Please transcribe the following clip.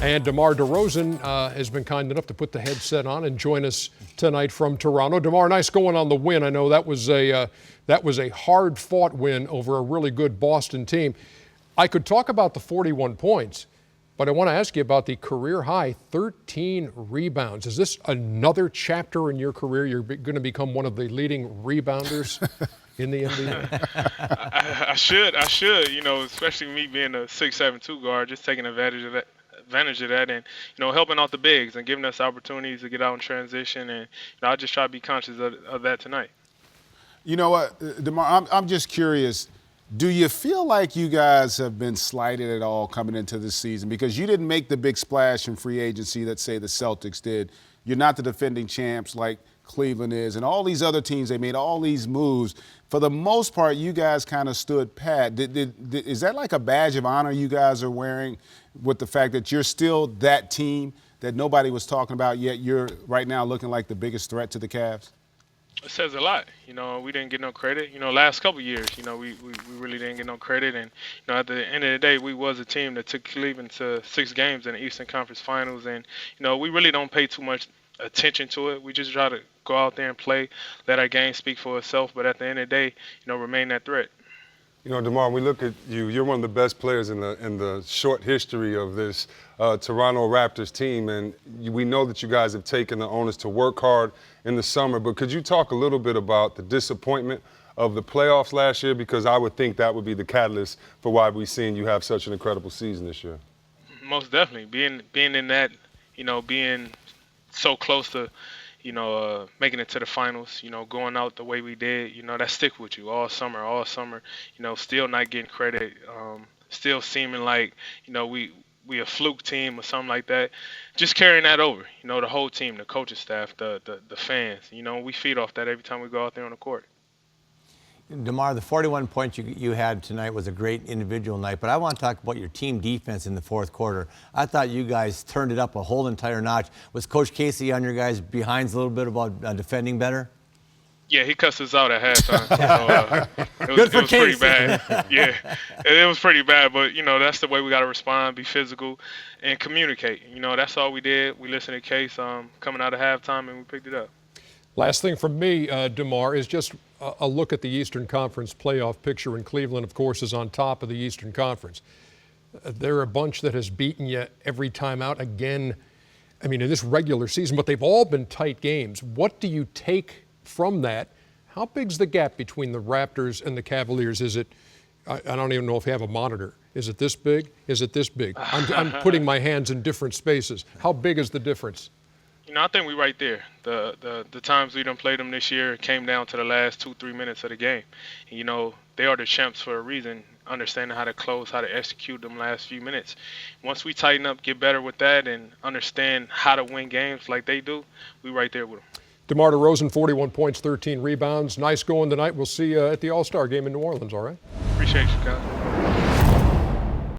And DeRozan has been kind enough to put the headset on and join us tonight from Toronto. DeMar, nice going on the win. I know that was a hard-fought win over a really good Boston team. I could talk about the 41 points, but I want to ask you about the career-high 13 rebounds. Is this another chapter in your career? You're going to become one of the leading rebounders in the NBA? I should, especially me being a 6'7" guard, just taking advantage of that and helping out the bigs and giving us opportunities to get out in transition, and I just try to be conscious of that tonight. You know what, DeMar, I'm just curious, do you feel like you guys have been slighted at all coming into this season? Because you didn't make the big splash in free agency that, say, the Celtics did. You're not the defending champs like Cleveland is, and all these other teams, they made all these moves. For the most part, you guys kind of stood pat. Is that like a badge of honor you guys are wearing with the fact that you're still that team that nobody was talking about, yet you're right now looking like the biggest threat to the Cavs? It says a lot. We didn't get no credit. Last couple of years, we really didn't get no credit. And, at the end of the day, we was a team that took Cleveland to 6 games in the Eastern Conference Finals. And, we really don't pay too much attention to it. We just try to go out there and play, let our game speak for itself. But at the end of the day, remain that threat. DeMar, we look at you. You're one of the best players in the short history of this Toronto Raptors team, and we know that you guys have taken the onus to work hard in the summer. But could you talk a little bit about the disappointment of the playoffs last year? Because I would think that would be the catalyst for why we've seen you have such an incredible season this year. Most definitely, being in that, being so close to, making it to the finals, going out the way we did, that stick with you all summer, still not getting credit, still seeming like, we a fluke team or something like that. Just carrying that over, the whole team, the coaching staff, the fans, we feed off that every time we go out there on the court. DeMar, the 41 points you had tonight was a great individual night, but I want to talk about your team defense in the fourth quarter. I thought you guys turned it up a whole entire notch. Was Coach Casey on your guys' behinds a little bit about defending better? Yeah, he cussed us out at halftime. It was pretty bad. Yeah, it was pretty bad, but, that's the way we got to respond, be physical, and communicate. That's all we did. We listened to Case coming out of halftime, and we picked it up. Last thing from me, DeMar, is just a look at the Eastern Conference playoff picture, and Cleveland, of course, is on top of the Eastern Conference. They're a bunch that has beaten you every time out again, in this regular season, but they've all been tight games. What do you take from that? How big's the gap between the Raptors and the Cavaliers? Is it, I don't even know if you have a monitor. Is it this big? Is it this big? I'm putting my hands in different spaces. How big is the difference? I think we right there. The times we done played them this year, it came down to the last 2-3 minutes of the game. And, they are the champs for a reason, understanding how to close, how to execute them last few minutes. Once we tighten up, get better with that, and understand how to win games like they do, we right there with them. DeMar DeRozan, 41 points, 13 rebounds. Nice going tonight. We'll see you at the All-Star game in New Orleans, all right? Appreciate you, guys.